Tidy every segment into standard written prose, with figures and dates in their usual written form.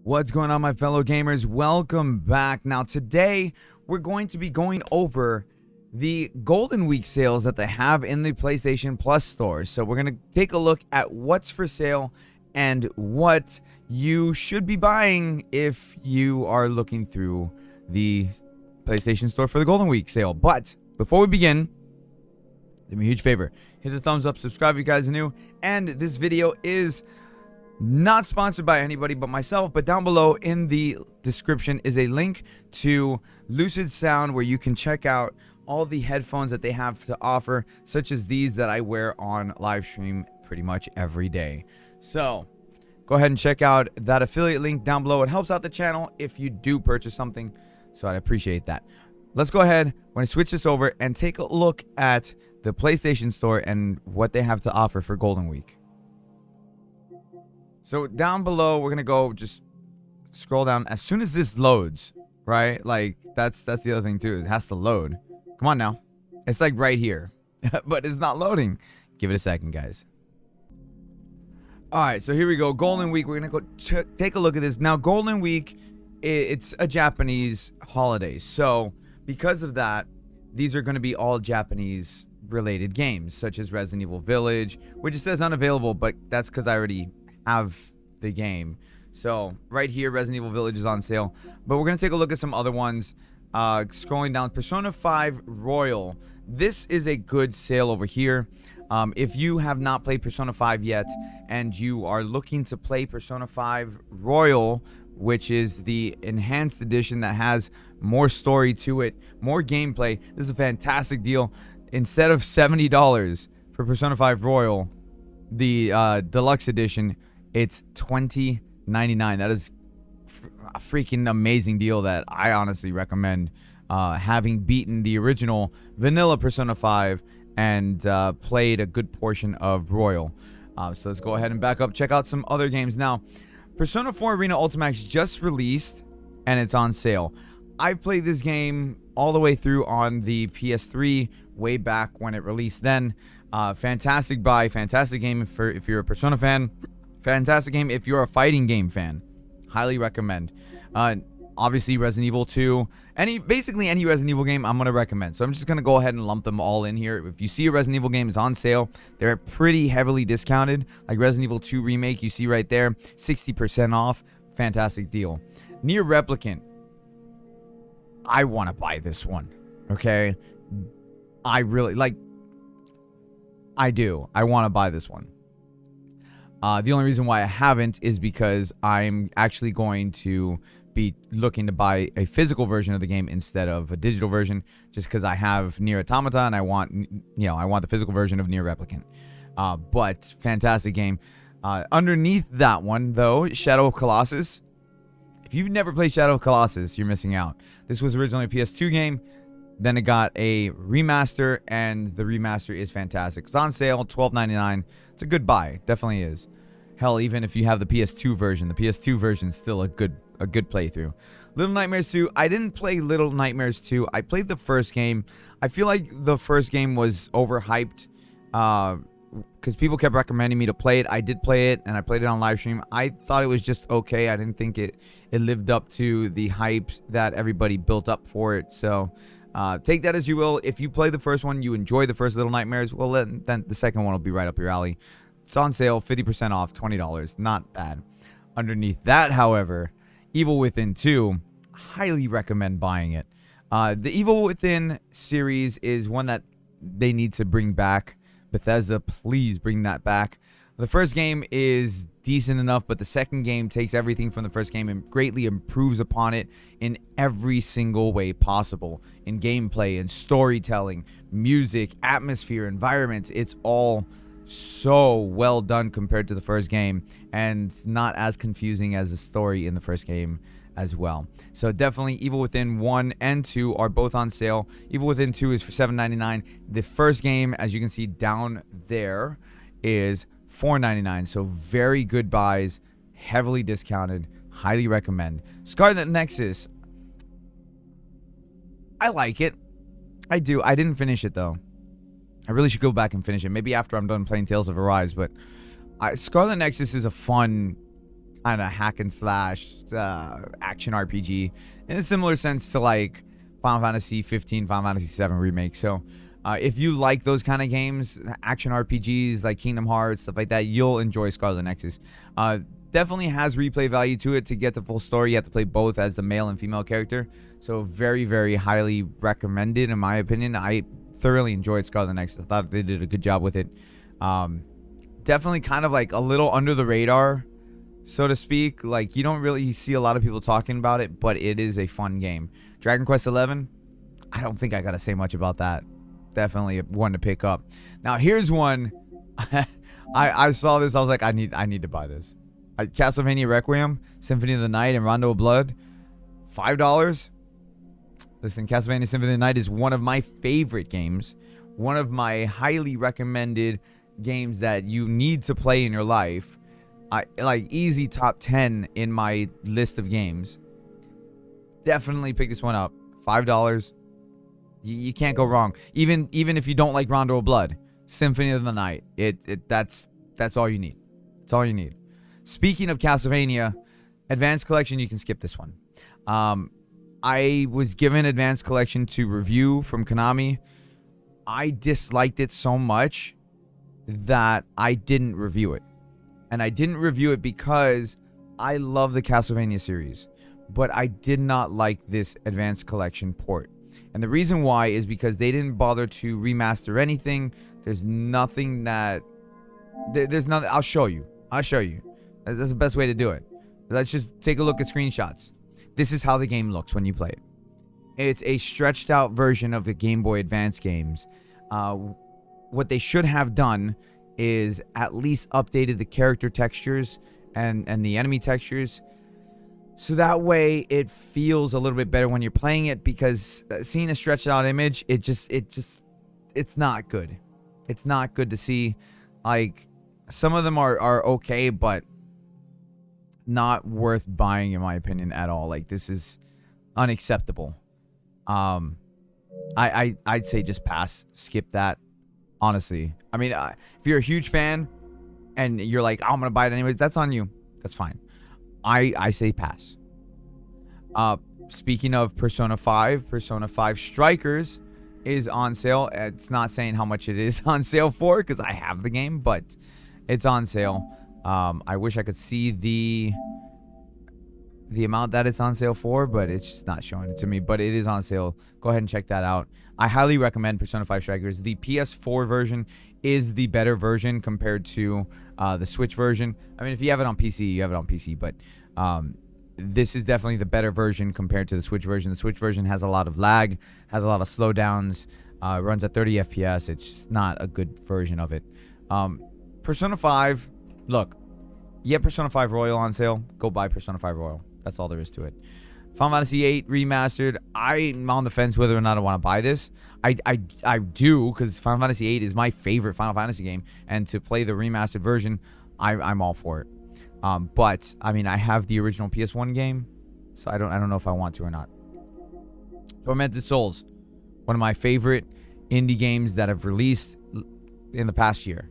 What's going on, my fellow gamers? Welcome back. Now today we're going to be going over the Golden Week sales that they have in the PlayStation Plus stores. So we're going to take a look at what's for sale and what you should be buying if you are looking through the PlayStation Store for the Golden Week sale. But before we begin, do me a huge favor. Hit the thumbs up, subscribe if you guys are new, and this video is not sponsored by anybody but myself, but down below in the description is a link to Lucid Sound where you can check out all the headphones that they have to offer, such as these that I wear on live stream pretty much every day. So go ahead and check out that affiliate link down below. It helps out the channel if you do purchase something, so I'd appreciate that. Let's go ahead, when I switch this over, and take a look at the PlayStation Store and what they have to offer for Golden Week. So down below, we're gonna go just scroll down as soon as this loads, right? Like that's the other thing too. It has to load. Come on now, it's like right here, but it's not loading. Give it a second, guys. All right, so here we go. Golden Week. We're gonna go take a look at this now. Golden Week, it's a Japanese holiday, so because of that, these are gonna be all Japanese related games, such as Resident Evil Village, which it says unavailable, but that's because I already have the game. So right here, Resident Evil Village is on sale, but we're gonna take a look at some other ones. Scrolling down, Persona 5 Royal. This is a good sale over here. If you have not played Persona 5 yet and you are looking to play Persona 5 Royal, which is the enhanced edition that has more story to it, more gameplay, this is a fantastic deal. Instead of $70 for Persona 5 Royal, the deluxe edition, it's $20.99. That is a freaking amazing deal that I honestly recommend, having beaten the original vanilla Persona 5 and played a good portion of Royal. So let's go ahead and back up, check out some other games. Now, Persona 4 Arena Ultimax just released and it's on sale. I've played this game all the way through on the PS3 way back when it released then. Fantastic buy, fantastic game if you're a Persona fan, fantastic game if you're a fighting game fan. Highly recommend. Obviously Resident Evil 2, basically any Resident Evil game I'm going to recommend. So I'm just going to go ahead and lump them all in here. If you see a Resident Evil game is on sale, they're pretty heavily discounted. Like Resident Evil 2 Remake, you see right there, 60% off. Fantastic deal. Nier Replicant. I want to buy this one. Okay? I really like. I do. I want to buy this one. The only reason why I haven't is because I'm actually going to be looking to buy a physical version of the game instead of a digital version, just because I have Nier Automata and I want the physical version of Nier Replicant. But fantastic game. Underneath that one, though, Shadow of Colossus. If you've never played Shadow of Colossus, you're missing out. This was originally a PS2 game. Then it got a remaster, and the remaster is fantastic. It's on sale, $12.99. It's a good buy. Definitely is. Hell, even if you have the PS2 version, the PS2 version is still a good playthrough. Little Nightmares 2. I didn't play Little Nightmares 2. I played the first game. I feel like the first game was overhyped because people kept recommending me to play it. I did play it, and I played it on live stream. I thought it was just okay. I didn't think it lived up to the hype that everybody built up for it. So take that as you will. If you play the first one, you enjoy the first Little Nightmares, well, then the second one will be right up your alley. It's on sale, 50% off, $20. Not bad. Underneath that, however, Evil Within 2, highly recommend buying it. The Evil Within series is one that they need to bring back. Bethesda, please bring that back. The first game is decent enough, but the second game takes everything from the first game and greatly improves upon it in every single way possible. In gameplay, in storytelling, music, atmosphere, environments. It's all so well done compared to the first game, and not as confusing as the story in the first game as well. So definitely Evil Within 1 and 2 are both on sale. Evil Within 2 is for $7.99. The first game, as you can see down there, is $4.99. So very good buys, heavily discounted. Highly recommend. Scarlet Nexus. I like it. I do. I didn't finish it though. I really should go back and finish it. Maybe after I'm done playing Tales of Arise. But Scarlet Nexus is a fun kind of hack and slash action RPG in a similar sense to like Final Fantasy 15, Final Fantasy 7 remake. So if you like those kind of games, action RPGs like Kingdom Hearts, stuff like that, you'll enjoy Scarlet Nexus. Definitely has replay value to it. To get the full story, you have to play both as the male and female character. So very, very highly recommended in my opinion. I thoroughly enjoyed Scarlet Nexus. I thought they did a good job with it. Definitely kind of like a little under the radar, so to speak. Like, you don't really see a lot of people talking about it, but it is a fun game. Dragon Quest 11, I don't think I gotta say much about that. Definitely one to pick up. Now here's one. I saw this, I was like, I need to buy this. Castlevania Requiem, Symphony of the Night, and Rondo of Blood, $5. Listen, Castlevania Symphony of the Night is one of my favorite games. One of my highly recommended games that you need to play in your life. Like easy top 10 in my list of games. Definitely pick this one up. $5. You can't go wrong. Even if you don't like Rondo of Blood, Symphony of the Night, that's all you need. It's all you need. Speaking of Castlevania Advanced Collection, you can skip this one. I was given Advanced Collection to review from Konami. I disliked it so much that I didn't review it. And I didn't review it because I love the Castlevania series, but I did not like this Advanced Collection port. And the reason why is because they didn't bother to remaster anything. There's nothing that... There's nothing... I'll show you. That's the best way to do it. Let's just take a look at screenshots. This is how the game looks when you play it. It's a stretched out version of the Game Boy Advance games. What they should have done is at least updated the character textures and the enemy textures, so that way it feels a little bit better when you're playing it, because seeing a stretched out image, it's not good. It's not good to see. Like, some of them are okay, but not worth buying in my opinion at all. Like, this is unacceptable. I'd say just pass, skip that. Honestly, I mean, if you're a huge fan and you're like, oh, I'm gonna buy it anyways, that's on you. That's fine. I say pass. Speaking of Persona 5, Persona 5 Strikers is on sale. It's not saying how much it is on sale for, because I have the game, but it's on sale. I wish I could see the amount that it's on sale for, but it's just not showing it to me. But it is on sale. Go ahead and check that out. I highly recommend Persona 5 Strikers. The PS4 version is the better version compared to the Switch version. I mean, if you have it on PC, you have it on PC, but this is definitely the better version compared to the Switch version. The Switch version has a lot of lag, has a lot of slowdowns, runs at 30 FPS. It's just not a good version of it. Persona 5, look, you get Persona 5 Royal on sale, go buy Persona 5 Royal. That's all there is to it. Final Fantasy VIII Remastered, I'm on the fence whether or not I want to buy this. I do, because Final Fantasy VIII is my favorite Final Fantasy game, and to play the remastered version, I'm all for it. But I mean, I have the original PS1 game, so I don't know if I want to or not. Tormented Souls, one of my favorite indie games that have released in the past year.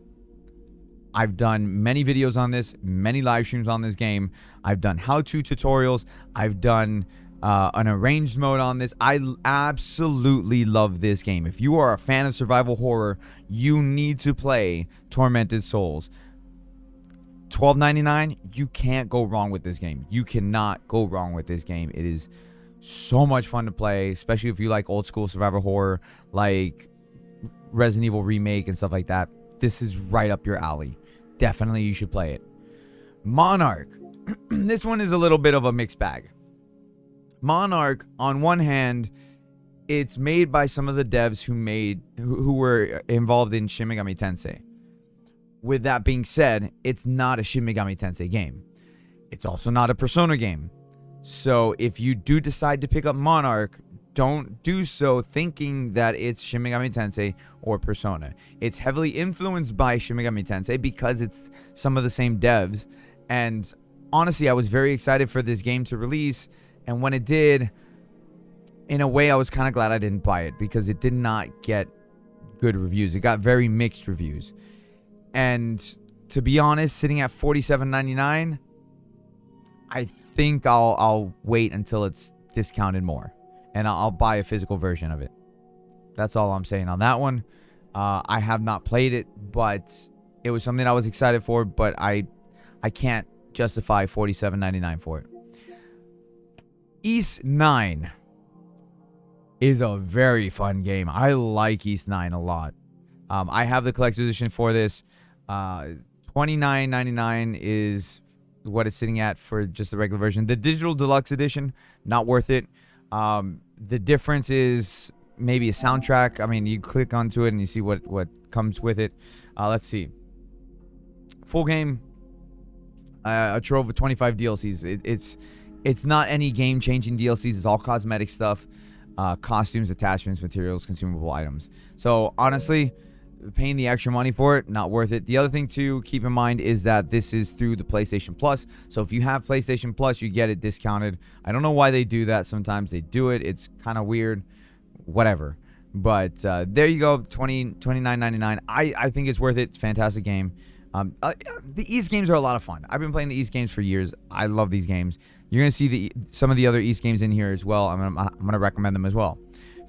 I've done many videos on this, many live streams on this game. I've done how-to tutorials. I've done an arranged mode on this. I absolutely love this game. If you are a fan of survival horror, you need to play Tormented Souls. $12.99, you can't go wrong with this game. You cannot go wrong with this game. It is so much fun to play, especially if you like old school survival horror, like Resident Evil Remake and stuff like that. This is right up your alley. Definitely you should play it. Monarch. This one is a little bit of a mixed bag. Monarch, on one hand, it's made by some of the devs who were involved in Shin Megami Tensei. With that being said, it's not a Shin Megami Tensei game. It's also not a Persona game. So if you do decide to pick up Monarch, don't do so thinking that it's Shin Megami Tensei or Persona. It's heavily influenced by Shin Megami Tensei because it's some of the same devs. And honestly, I was very excited for this game to release. And when it did, in a way, I was kind of glad I didn't buy it, because it did not get good reviews. It got very mixed reviews. And to be honest, sitting at $47.99, I think I'll wait until it's discounted more, and I'll buy a physical version of it. That's all I'm saying on that one. I have not played it, but it was something I was excited for, but I can't justify $47.99 for it. Ys 9 is a very fun game. I like Ys 9 a lot. I have the collector's edition for this. $29.99 is what it's sitting at for just the regular version. The digital deluxe edition, not worth it. The difference is maybe a soundtrack. I mean, you click onto it and you see what comes with it. Let's see. Full game, a trove of 25 DLCs. It's not any game-changing DLCs. It's all cosmetic stuff, costumes, attachments, materials, consumable items. So honestly, paying the extra money for it, not worth it. The other thing to keep in mind is that this is through the PlayStation Plus. So if you have PlayStation Plus, you get it discounted. I don't know why they do that. Sometimes they do it. It's kind of weird. Whatever. But there you go, $29.99. I think it's worth it. It's a fantastic game. The Ys games are a lot of fun. I've been playing the Ys games for years. I love these games. You're going to see some of the other Ys games in here as well. I'm going to recommend them as well.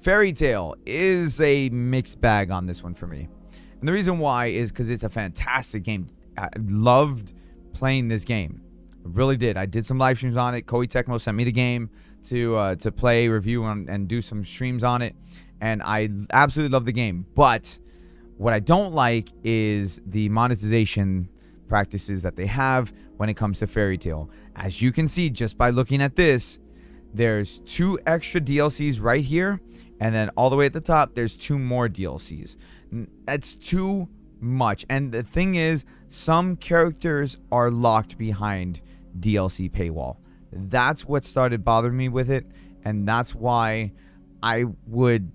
Fairy Tail is a mixed bag on this one for me. And the reason why is because it's a fantastic game. I loved playing this game. I really did. I did some live streams on it. Koei Tecmo sent me the game to play, review, and do some streams on it. And I absolutely love the game. But what I don't like is the monetization practices that they have when it comes to Fairy Tail. As you can see just by looking at this, there's 2 extra DLCs right here, and then all the way at the top there's 2 more DLCs. That's too much. And the thing is, some characters are locked behind DLC paywall. That's what started bothering me with it, and that's why I would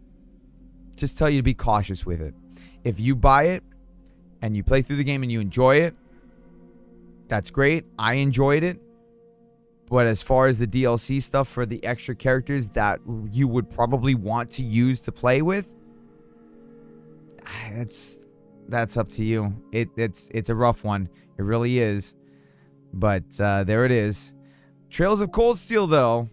just tell you to be cautious with it. If you buy it and you play through the game and you enjoy it, that's great. I enjoyed it. But as far as the DLC stuff for the extra characters that you would probably want to use to play with, that's up to you. It's a rough one. It really is. But there it is. Trails of Cold Steel, though,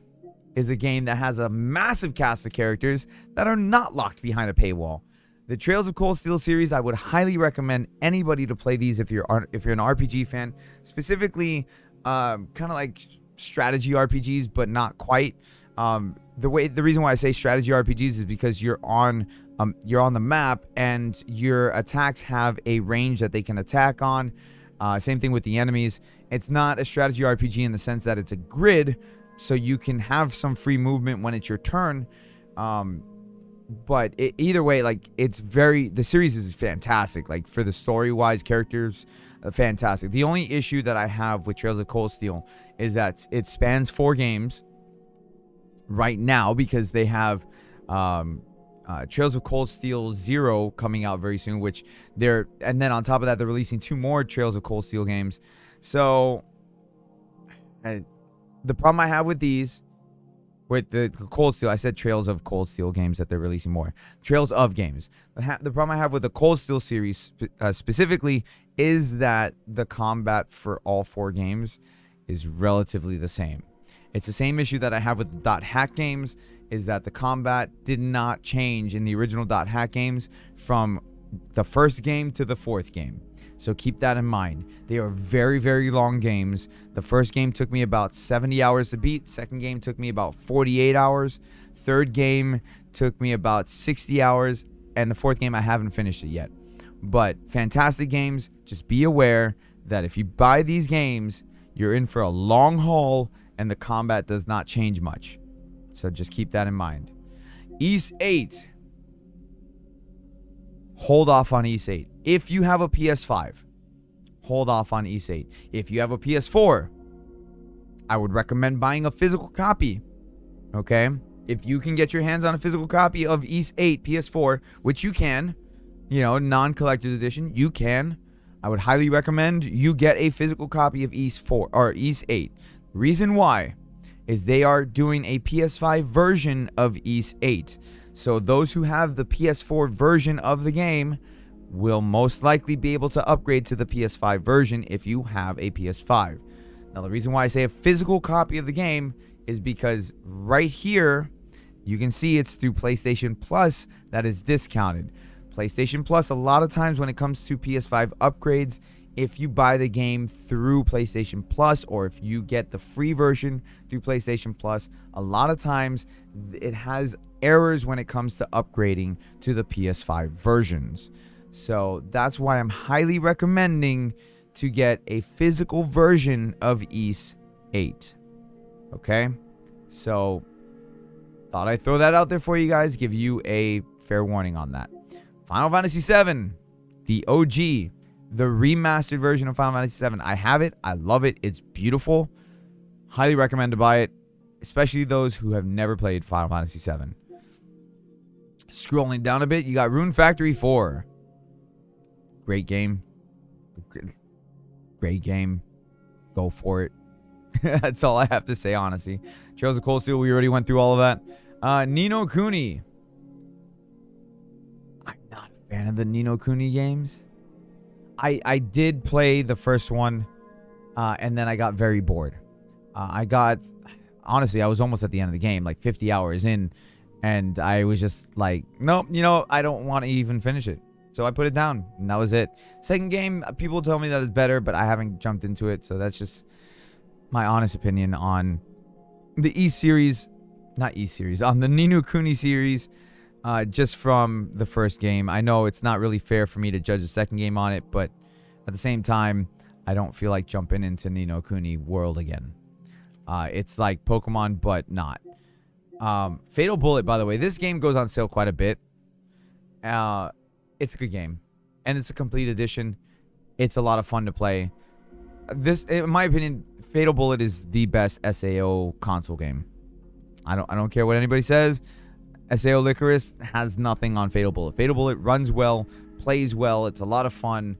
is a game that has a massive cast of characters that are not locked behind a paywall. The Trails of Cold Steel series, I would highly recommend anybody to play these if you're an RPG fan, specifically kind of like strategy RPGs, but not quite. The reason why I say strategy RPGs is because you're on the map and your attacks have a range that they can attack on. Same thing with the enemies. It's not a strategy RPG in the sense that it's a grid, so you can have some free movement when it's your turn. But either way, like, the series is fantastic. Like, for the story-wise, characters, fantastic. The only issue that I have with Trails of Cold Steel is that it spans 4 games right now, because they have Trails of Cold Steel 0 coming out very soon, and then on top of that, they're releasing 2 more Trails of Cold Steel games. So the problem I have with these, with the Cold Steel, I said Trails of Cold Steel games that they're releasing more. Trails of games. The problem I have with the Cold Steel series specifically is that the combat for all 4 games is relatively the same. It's the same issue that I have with the .hack games, is that the combat did not change in the original .hack games from the first game to the 4th game. So keep that in mind. They are very, very long games. The first game took me about 70 hours to beat. Second game took me about 48 hours. Third game took me about 60 hours. And the 4th game, I haven't finished it yet. But fantastic games. Just be aware that if you buy these games, you're in for a long haul, and the combat does not change much. So just keep that in mind. Ys 8. Hold off on Ys 8. If you have a PS5, hold off on Ys 8. If you have a PS4, I would recommend buying a physical copy. Okay? If you can get your hands on a physical copy of Ys 8 PS4, which you can, non-collector's edition, you can. I would highly recommend you get a physical copy of Ys 4 or Ys 8. Reason why is they are doing a PS5 version of Ys 8. So those who have the PS4 version of the game will most likely be able to upgrade to the PS5 version if you have a PS5. Now, the reason why I say a physical copy of the game is because right here, you can see it's through PlayStation Plus that is discounted. PlayStation Plus, a lot of times when it comes to PS5 upgrades, if you buy the game through PlayStation Plus or if you get the free version through PlayStation Plus, a lot of times it has errors when it comes to upgrading to the PS5 versions. So that's why I'm highly recommending to get a physical version of Ys 8. Okay? So thought I'd throw that out there for you guys, give you a fair warning on that. Final Fantasy VII, the OG, the remastered version of Final Fantasy VII. I have it. I love it. It's beautiful. Highly recommend to buy it, especially those who have never played Final Fantasy VII. Scrolling down a bit, you got Rune Factory 4. Great game. Great game. Go for it. That's all I have to say, honestly. Trails of Cold Steel, we already went through all of that. Ni no Kuni. I'm not a fan of the Ni no Kuni games. I did play the first one, and then I got very bored. Honestly, I was almost at the end of the game, like 50 hours in, and I was just like, nope, I don't want to even finish it. So I put it down, and that was it. Second game, people tell me that it's better, but I haven't jumped into it, so that's just my honest opinion on the on the Ni no Kuni series, just from the first game. I know it's not really fair for me to judge the second game on it, but at the same time, I don't feel like jumping into Ni no Kuni world again. It's like Pokemon, but not. Fatal Bullet, by the way, this game goes on sale quite a bit. It's a good game, and it's a complete edition. It's a lot of fun to play. This, in my opinion, Fatal Bullet is the best SAO console game. I don't care what anybody says. SAO Licorice has nothing on Fatal Bullet. Fatal Bullet runs well, plays well. It's a lot of fun.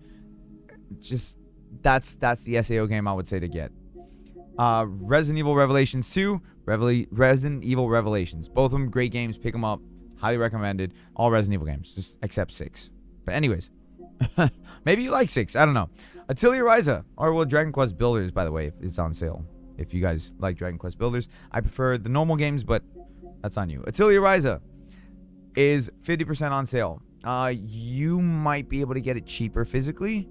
Just that's the SAO game I would say to get. Resident Evil Revelations 2, Resident Evil Revelations. Both of them great games. Pick them up. Highly recommended. All Resident Evil games, just except 6. But anyways, maybe you like 6. I don't know. Atelier Ryza, or well, Dragon Quest Builders, by the way, it's on sale. If you guys like Dragon Quest Builders, I prefer the normal games, but that's on you. Atelier Ryza is 50% on sale. You might be able to get it cheaper physically,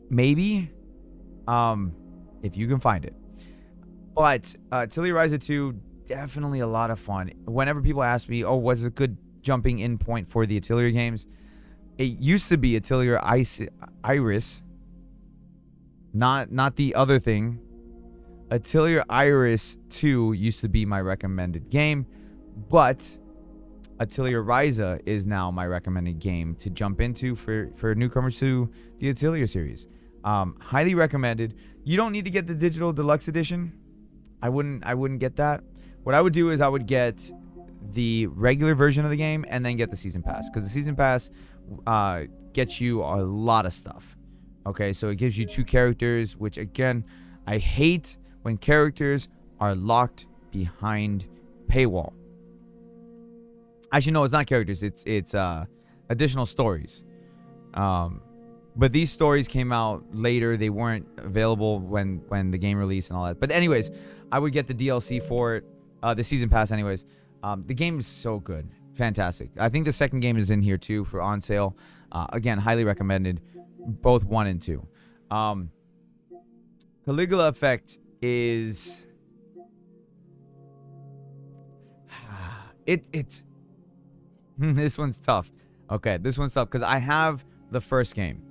maybe, if you can find it. But Atelier Ryza 2, definitely a lot of fun. Whenever people ask me, oh, what's a good jumping in point for the Atelier games? It used to be Atelier Iris, not the other thing. Atelier Iris 2 used to be my recommended game, but Atelier Ryza is now my recommended game to jump into for newcomers to the Atelier series. Highly recommended. You don't need to get the digital deluxe edition. I wouldn't get that. What I would do is I would get the regular version of the game and then get the season pass, because the season pass gets you a lot of stuff. Okay, so it gives you 2 characters, which again, I hate when characters are locked behind paywall. Actually, no, it's not characters. It's additional stories. But these stories came out later. They weren't available when the game released and all that. But anyways, I would get the DLC for it, the season pass anyways. The game is so good. Fantastic. I think the second game is in here too for on sale. Again, highly recommended. Both 1 and 2. Caligula Effect is... It's... This one's tough. Okay, this one's tough because I have the first game.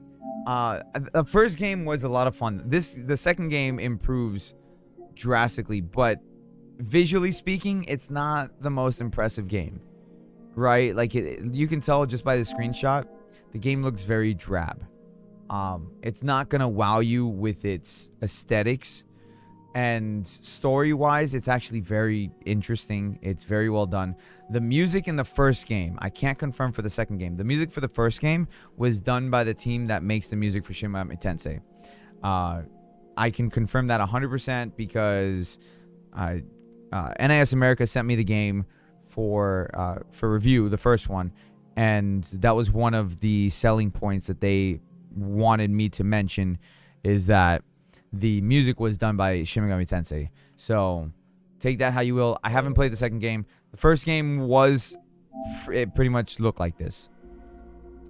The first game was a lot of fun. The second game improves drastically, but visually speaking, it's not the most impressive game, right? Like you can tell just by the screenshot, the game looks very drab. It's not gonna wow you with its aesthetics, and story-wise, it's actually very interesting. It's very well done. The music in the first game, I can't confirm for the second game. The music for the first game was done by the team that makes the music for Shin Megami Tensei. I can confirm that 100% because NIS America sent me the game for review, the first one, and that was one of the selling points that they wanted me to mention, is that the music was done by Shin Megami Tensei. So take that how you will. I haven't played the second game. The first game it pretty much looked like this.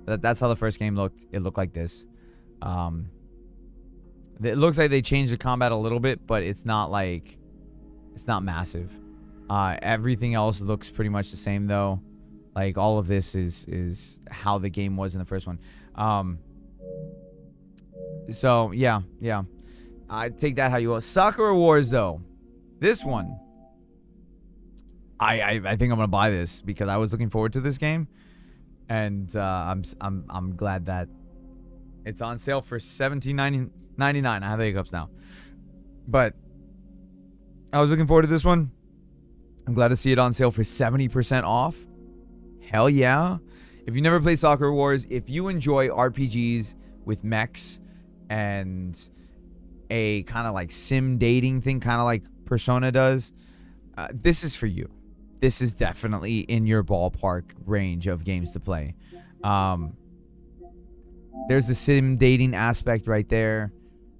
That's how the first game looked. It looked like this. It looks like they changed the combat a little bit, but it's not massive. Everything else looks pretty much the same though. Like all of this is how the game was in the first one. So yeah. I take that how you will. Sakura Wars though. This one. I think I'm gonna buy this because I was looking forward to this game. And I'm glad that it's on sale for $17.99. I have the hiccups now, but I was looking forward to this one. I'm glad to see it on sale for 70% off. Hell yeah! If you never played Sakura Wars, if you enjoy RPGs with mechs and a kind of like sim dating thing, kind of like Persona does, this is for you. This is definitely in your ballpark range of games to play. There's the sim dating aspect right there.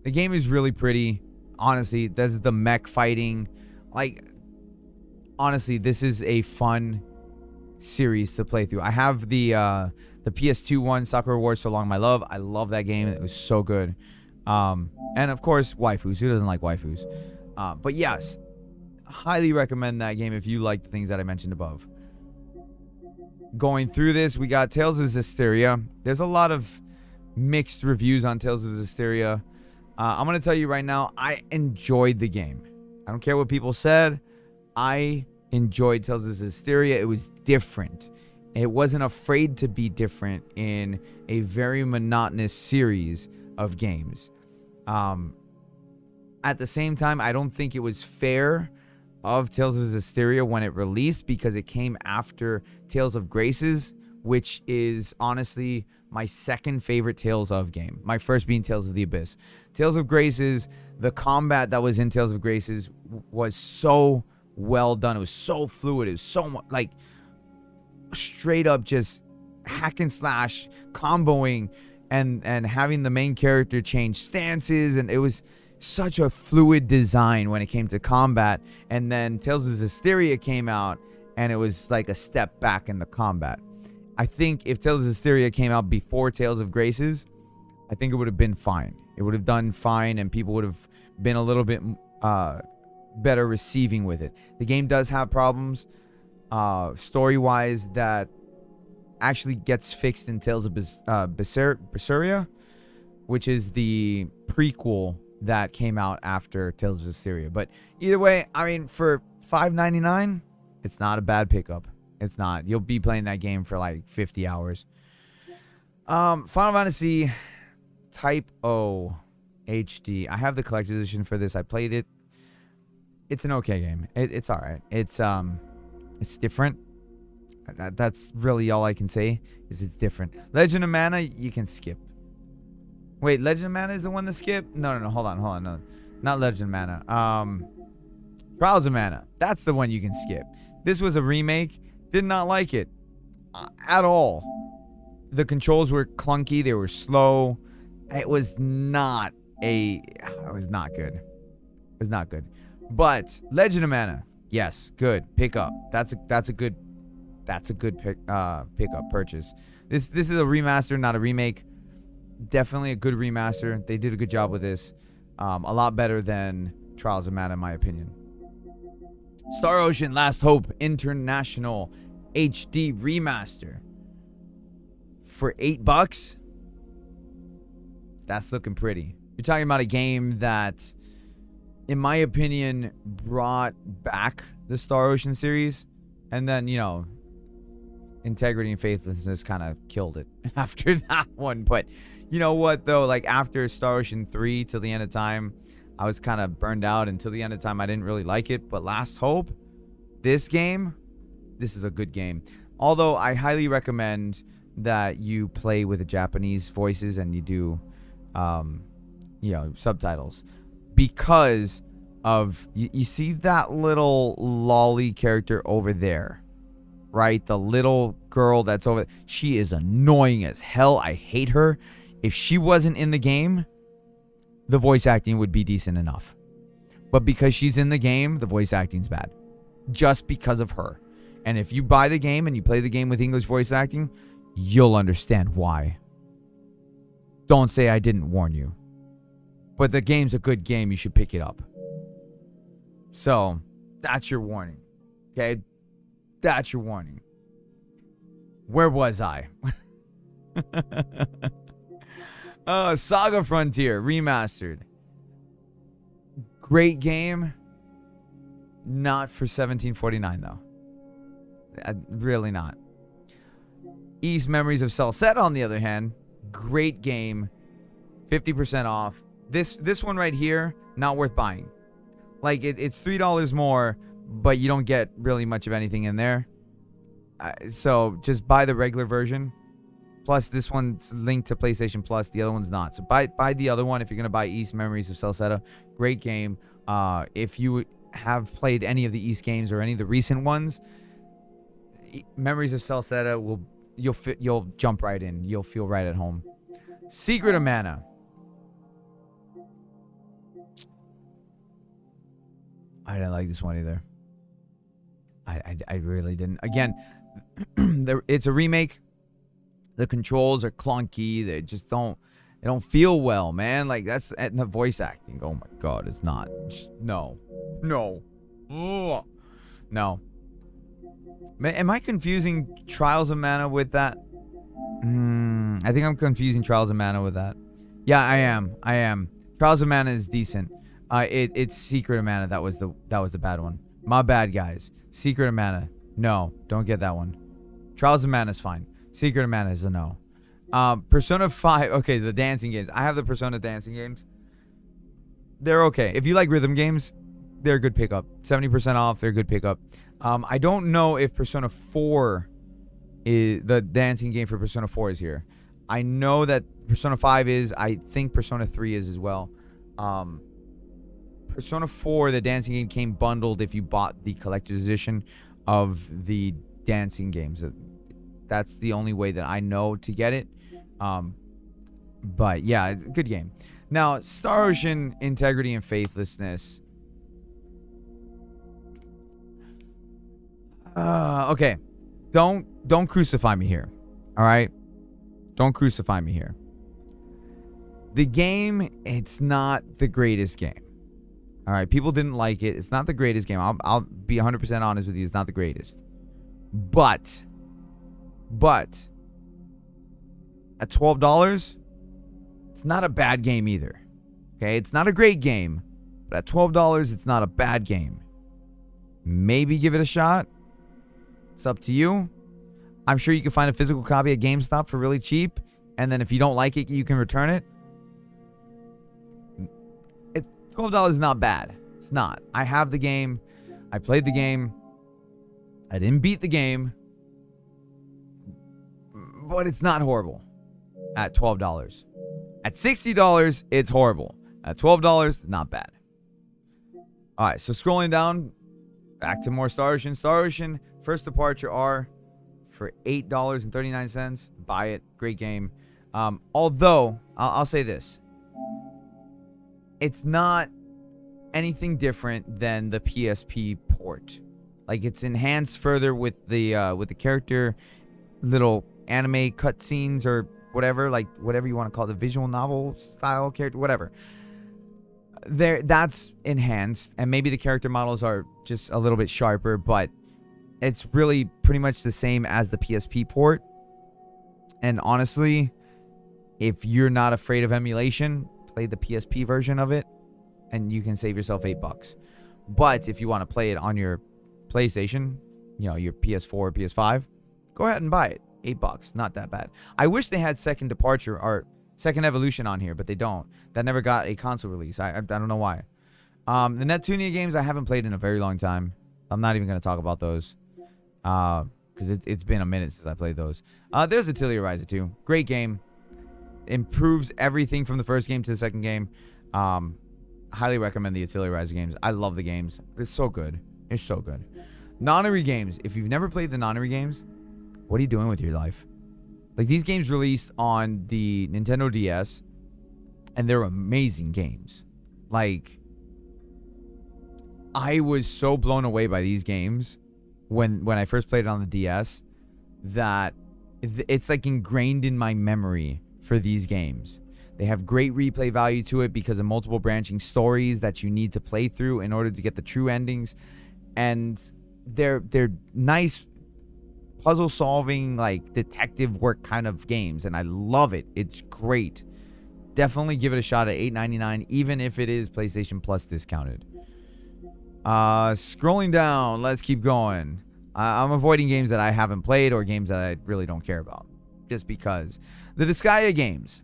The game is really pretty. Honestly, there's the mech fighting. Like, honestly, this is a fun series to play through. I have the PS2 one, Sakura Wars So Long My Love. I love that game. It was so good. And of course, waifus. Who doesn't like waifus? But yes, highly recommend that game if you like the things that I mentioned above. Going through this, we got Tales of Zestiria. There's a lot of mixed reviews on Tales of Zestiria. I'm going to tell you right now, I enjoyed the game. I don't care what people said. I enjoyed Tales of Zestiria. It was different. It wasn't afraid to be different in a very monotonous series of games. At the same time, I don't think it was fair of Tales of Zestiria when it released because it came after Tales of Graces, which is honestly my second favorite Tales of game. My first being Tales of the Abyss. Tales of Graces, the combat that was in Tales of Graces was so well done. It was so fluid. It was so much like straight up just hack and slash comboing and having the main character change stances, and it was such a fluid design when it came to combat. And then Tales of Zestiria came out and it was like a step back in the combat. I think if Tales of Zestiria came out before Tales of Graces, I think it would have been fine. It would have done fine and people would have been a little bit better receiving with it. The game does have problems story-wise that actually gets fixed in Tales of Berseria, which is the prequel that came out after Tales of Zestiria. But either way, I mean, for $5.99, it's not a bad pickup. It's not. You'll be playing that game for like 50 hours. Final Fantasy Type O HD. I have the collector's edition for this. I played it. It's an okay game. It's all right. It's different. That's really all I can say is it's different. Legend of Mana, you can skip. Wait, Legend of Mana is the one to skip? No. Hold on. No, not Legend of Mana. Trials of Mana. That's the one you can skip. This was a remake. Did not like it at all. The controls were clunky. They were slow. It was not good. It was not good. But Legend of Mana, yes, good pickup. That's a good pickup purchase. This is a remaster, not a remake. Definitely a good remaster. They did a good job with this. A lot better than Trials of Mana, in my opinion. Star Ocean Last Hope International HD Remaster for $8. That's looking pretty. You're talking about a game that, in my opinion, brought back the Star Ocean series, and then, Integrity and Faithlessness kind of killed it after that one. But you know what, though? Like, after Star Ocean 3 till the end of time, I was kind of burned out. Until the end of time, I didn't really like it. But Last Hope, this is a good game. Although, I highly recommend that you play with the Japanese voices and you do, subtitles. Because of, you see that little lolly character over there, right? The little girl that's over, she is annoying as hell. I hate her. If she wasn't in the game, the voice acting would be decent enough. But because she's in the game, the voice acting's bad. Just because of her. And if you buy the game and you play the game with English voice acting, you'll understand why. Don't say I didn't warn you. But the game's a good game. You should pick it up. So, that's your warning. Okay? That's your warning. Where was I? Saga Frontier Remastered. Great game. Not for $17.49 though. Really not. East Memories of Celceta, on the other hand, great game. 50% off. This one right here, not worth buying. Like, it's $3 more, but you don't get really much of anything in there. So just buy the regular version. Plus, this one's linked to PlayStation Plus. The other one's not. So buy the other one if you're going to buy East Memories of Celceta. Great game. If you have played any of the East games or any of the recent ones, Memories of Celceta you'll jump right in. You'll feel right at home. Secret of Mana. I didn't like this one either. I really didn't. Again, it's a remake. The controls are clunky. They just don't feel well, man. Like, that's the voice acting. Oh my god, it's not. Just, no. Ugh. No. Am I confusing Trials of Mana with that? I think I'm confusing Trials of Mana with that. Yeah, I am. Trials of Mana is decent. It's Secret of Mana that was the bad one. My bad, guys. Secret of Mana. No, don't get that one. Trials of Mana is fine. Secret of Mana is a no. Persona 5. Okay, the dancing games. I have the Persona dancing games. They're okay. If you like rhythm games, they're a good pickup. 70% off. They're a good pickup. I don't know if Persona 4 is the dancing game for Persona 4 is here. I know that Persona 5 is. I think Persona 3 is as well. Persona 4, the dancing game, came bundled if you bought the collector's edition of the dancing games. That's the only way that I know to get it. But yeah, it's a good game. Now, Star Ocean Integrity and Faithlessness. Okay. Don't crucify me here. All right? Don't crucify me here. The game, it's not the greatest game. All right? People didn't like it. It's not the greatest game. I'll be 100% honest with you. It's not the greatest. But at $12, it's not a bad game either. Okay? It's not a great game, but at $12, it's not a bad game. Maybe give it a shot. It's up to you. I'm sure you can find a physical copy at GameStop for really cheap, and then if you don't like it, you can return it. $12 is not bad. It's not. I have the game. I played the game. I didn't beat the game. But it's not horrible at $12. At $60, it's horrible. At $12, not bad. All right, so scrolling down, back to more Star Ocean. Star Ocean, First Departure R for $8.39. Buy it. Great game. Although, I'll say this. It's not anything different than the PSP port. Like, it's enhanced further with the character little anime cutscenes or whatever, like whatever you want to call it, the visual novel style character, whatever. That's enhanced, and maybe the character models are just a little bit sharper, but it's really pretty much the same as the PSP port. And honestly, if you're not afraid of emulation, play the PSP version of it, and you can save yourself $8. But if you want to play it on your PlayStation, your PS4 or PS5, go ahead and buy it. $8, not that bad. I wish they had Second Departure or Second Evolution on here, but they don't. That never got a console release. I don't know why. The Neptunia games I haven't played in a very long time. I'm not even going to talk about those because it's been a minute since I played those. There's Atelier Ryza 2. Great game. Improves everything from the first game to the second game. Highly recommend the Atelier Ryza games. I love the games. They're so good. It's so good. Nonary games. If you've never played the Nonary games, what are you doing with your life? Like, these games released on the Nintendo DS, and they're amazing games. Like, I was so blown away by these games when I first played it on the DS that it's like ingrained in my memory for these games. They have great replay value to it because of multiple branching stories that you need to play through in order to get the true endings, and they're nice puzzle solving, like detective work kind of games, and I love it. It's great. Definitely give it a shot at $8.99, even if it is PlayStation Plus discounted. Scrolling down, let's keep going. I'm avoiding games that I haven't played or games that I really don't care about, just because. The Disgaea games.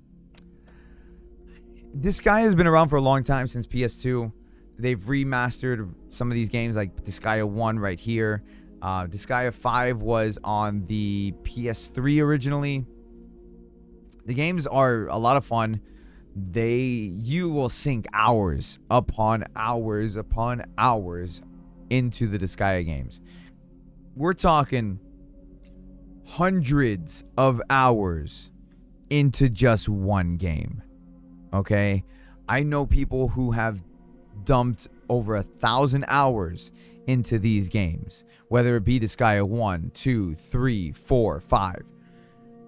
Disgaea has been around for a long time, since PS2. They've remastered some of these games, like Disgaea 1 right here. Disgaea 5 was on the PS3 originally. The games are a lot of fun. You will sink hours upon hours upon hours into the Disgaea games. We're talking hundreds of hours into just one game. Okay? I know people who have dumped over 1,000 hours into these games, whether it be Disgaea 1, 2, 3, 4, 5.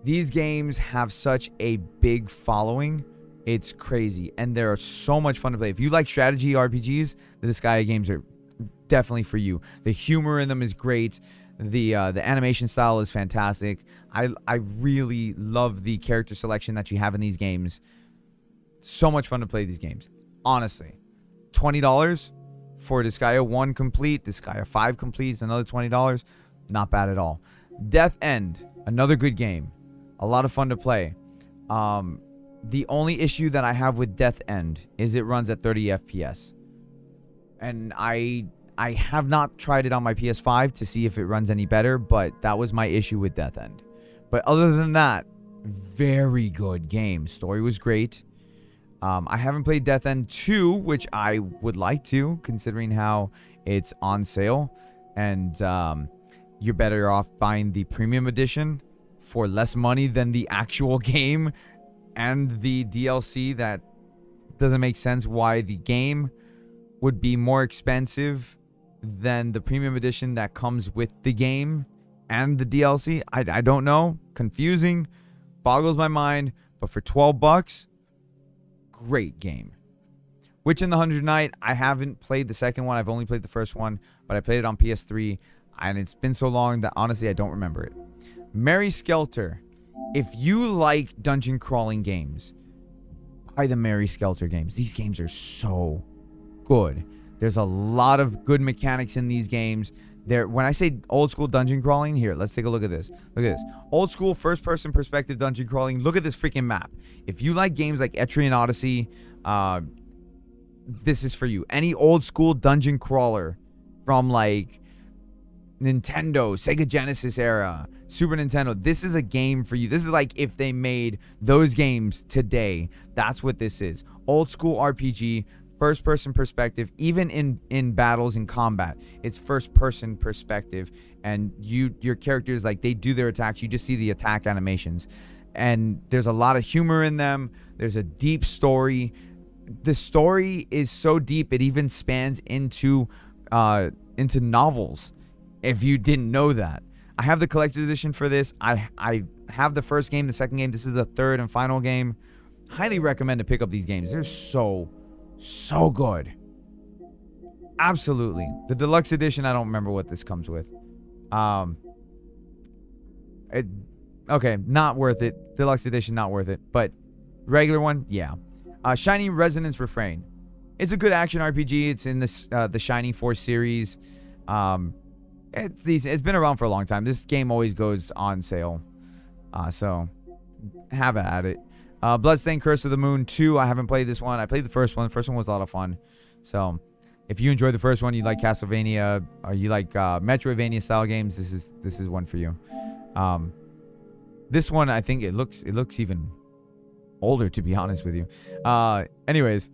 These games have such a big following. It's crazy, and they're so much fun to play. If you like strategy RPGs, the Disgaea games are definitely for you. The humor in them is great. The animation style is fantastic. I really love the character selection that you have in these games. So much fun to play these games. Honestly, $20 for Disgaea 1 complete. Disgaea 5 complete is another $20. Not bad at all. Death End, another good game. A lot of fun to play. The only issue that I have with Death End is it runs at 30 FPS. And I have not tried it on my PS5 to see if it runs any better, but that was my issue with Death End. But other than that, very good game. Story was great. I haven't played Death End 2, which I would like to, considering how it's on sale. And you're better off buying the premium edition for less money than the actual game and the DLC. That doesn't make sense why the game would be more expensive than the premium edition that comes with the game and the DLC. I don't know. Confusing. Boggles my mind. But for $12, great game. Witch in the Hundred Knight. I haven't played the second one. I've only played the first one, but I played it on PS3, and it's been so long that honestly I don't remember it. Mary Skelter. If you like dungeon crawling games, buy the Mary Skelter games. These games are so good. There's a lot of good mechanics in these games. When I say old school dungeon crawling, here, let's take a look at this. Look at this. Old school first person perspective dungeon crawling. Look at this freaking map. If you like games like Etrian Odyssey, this is for you. Any old school dungeon crawler from like Nintendo, Sega Genesis era, Super Nintendo, this is a game for you. This is like if they made those games today. That's what this is. Old school RPG, first person perspective. Even in battles and combat, it's first person perspective, and your characters, like, they do their attacks. You just see the attack animations, and there's a lot of humor in them. There's a deep story. The story is so deep it even spans into novels, if you didn't know that. I have the collector's edition for this. I have the first game, the second game. This is the third and final game. Highly recommend to pick up these games. They're so good. Absolutely. The deluxe edition, I don't remember what this comes with. Okay, not worth it. Deluxe edition, not worth it. But regular one, yeah. Shining Resonance Refrain. It's a good action RPG. It's in this the Shining Force series. It's been around for a long time. This game always goes on sale. So have at it. Bloodstained Curse of the Moon 2. I haven't played this one. I played the first one. The first one was a lot of fun. So if you enjoyed the first one, you like Castlevania, or you like Metroidvania style games, this is one for you. This one, I think it looks even older, to be honest with you. Anyways,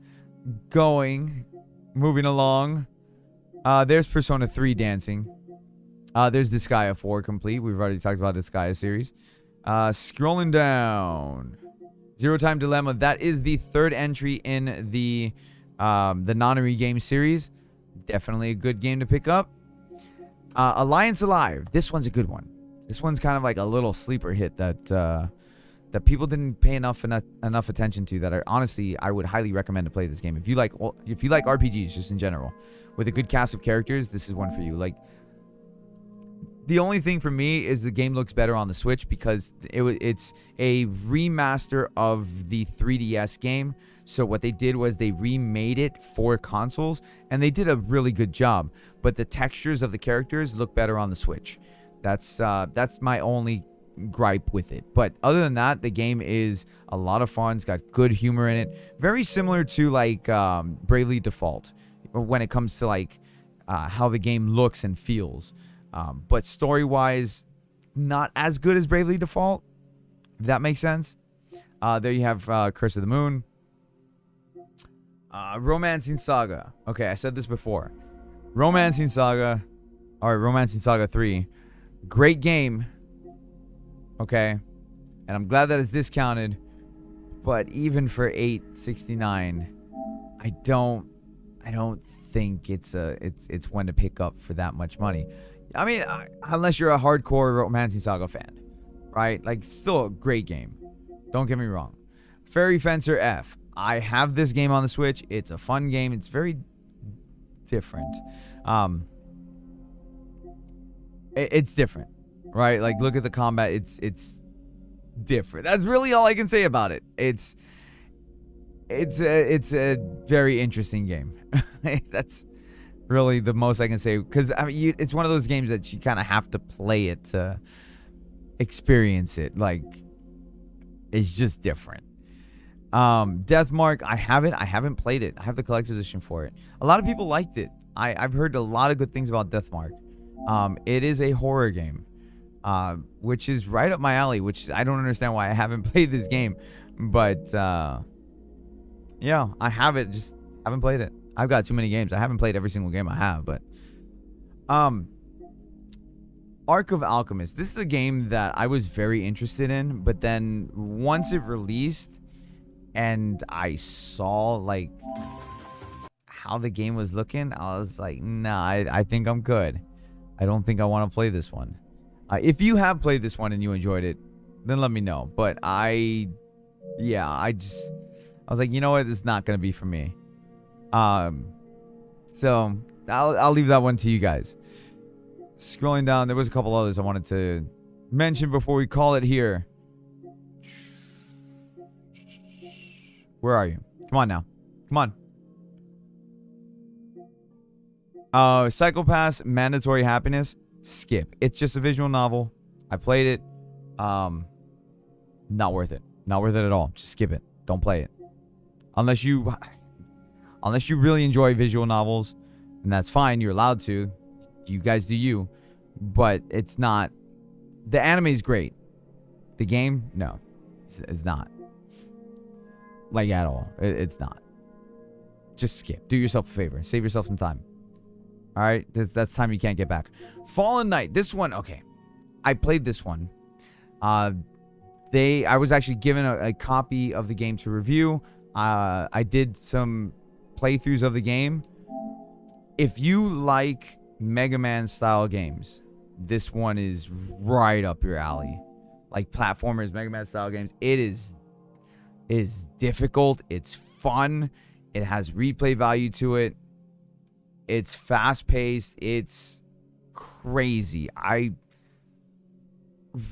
moving along. There's Persona 3 Dancing. There's Disgaea 4 complete. We've already talked about Disgaea series. Scrolling down. Zero Time Dilemma. That is the third entry in the Nonary game series. Definitely a good game to pick up. Alliance Alive. This one's a good one. This one's kind of like a little sleeper hit that people didn't pay enough attention to. That I would highly recommend to play this game if you like RPGs just in general with a good cast of characters. This is one for you. Like, the only thing for me is the game looks better on the Switch because it's a remaster of the 3DS game. So what they did was they remade it for consoles, and they did a really good job. But the textures of the characters look better on the Switch. That's my only gripe with it. But other than that, the game is a lot of fun. It's got good humor in it. Very similar to like Bravely Default when it comes to like how the game looks and feels. But story-wise, not as good as Bravely Default, if that makes sense. There you have Curse of the Moon. Romancing Saga. Okay, I said this before. Romancing Saga 3. Great game. Okay. And I'm glad that it's discounted. But even for $8.69, I don't think it's one to pick up for that much money. I mean, unless you're a hardcore Romancing Saga fan, right? Like, still a great game. Don't get me wrong. Fairy Fencer F. I have this game on the Switch. It's a fun game. It's very different. It's different, right? Like, look at the combat. It's different. That's really all I can say about it. It's a very interesting game. That's really the most I can say, because I mean, it's one of those games that you kind of have to play it to experience it. Like, it's just different. Deathmark, I haven't played it. I have the collector's edition for it. A lot of people liked it. I've heard a lot of good things about Deathmark. It is a horror game, which is right up my alley, which I don't understand why I haven't played this game. But yeah, I have it, just haven't played it. I've got too many games. I haven't played every single game I have, but Arc of Alchemist. This is a game that I was very interested in, but then once it released and I saw like how the game was looking, I was like, nah, I think I'm good. I don't think I want to play this one. If you have played this one and you enjoyed it, then let me know. But I was like, you know what? This is not going to be for me. So I'll leave that one to you guys. Scrolling down, there was a couple others I wanted to mention before we call it here. Where are you? Come on now. Come on. Psychopath's Mandatory Happiness. Skip. It's just a visual novel. I played it. Not worth it. Not worth it at all. Just skip it. Don't play it. Unless you really enjoy visual novels, and that's fine. You're allowed to. You guys do you. But it's not. The anime is great. The game, no. It's not. Like, at all. It's not. Just skip. Do yourself a favor. Save yourself some time. Alright? That's time you can't get back. Fallen Knight. This one, okay. I played this one. I was actually given a copy of the game to review. I did some playthroughs of the game. If you like Mega Man style games, this one is right up your alley. Like platformers, Mega Man style games. It is difficult. It's fun. It has replay value to it. It's fast paced. It's crazy. I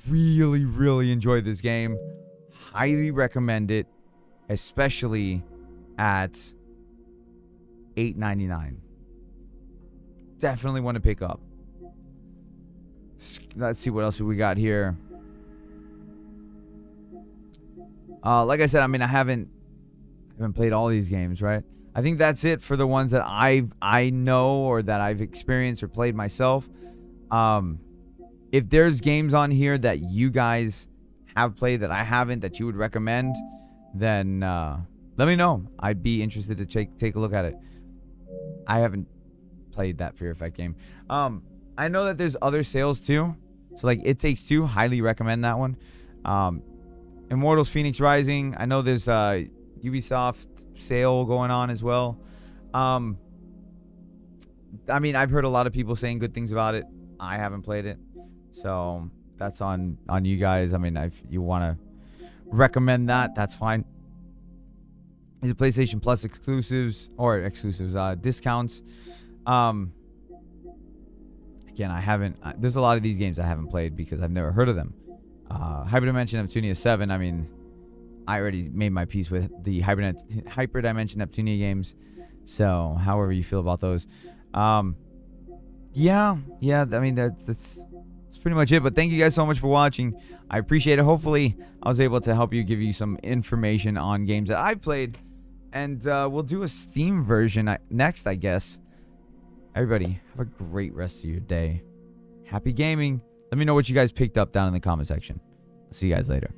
really, really enjoyed this game. Highly recommend it, especially at $8.99. Definitely want to pick up. Let's see what else we got here. Like I said, I mean, I haven't played all these games, right? I think that's it for the ones that I know or that I've experienced or played myself. If there's games on here that you guys have played that I haven't, that you would recommend, then let me know. I'd be interested to take a look at it. I haven't played that Fear Effect game. I know that there's other sales too. So like It Takes Two, highly recommend that one. Immortals Phoenix Rising. I know there's Ubisoft sale going on as well. I mean, I've heard a lot of people saying good things about it. I haven't played it, so that's on you guys. I mean, if you want to recommend that, that's fine. These are PlayStation Plus exclusives discounts. Again, I haven't. There's a lot of these games I haven't played because I've never heard of them. Hyperdimension Neptunia 7. I mean, I already made my peace with the Hyperdimension Neptunia games. So, however you feel about those. Yeah. I mean, that's pretty much it. But thank you guys so much for watching. I appreciate it. Hopefully, I was able to help you, give you some information on games that I've played. And we'll do a Steam version next, I guess. Everybody, have a great rest of your day. Happy gaming. Let me know what you guys picked up down in the comment section. I'll see you guys later.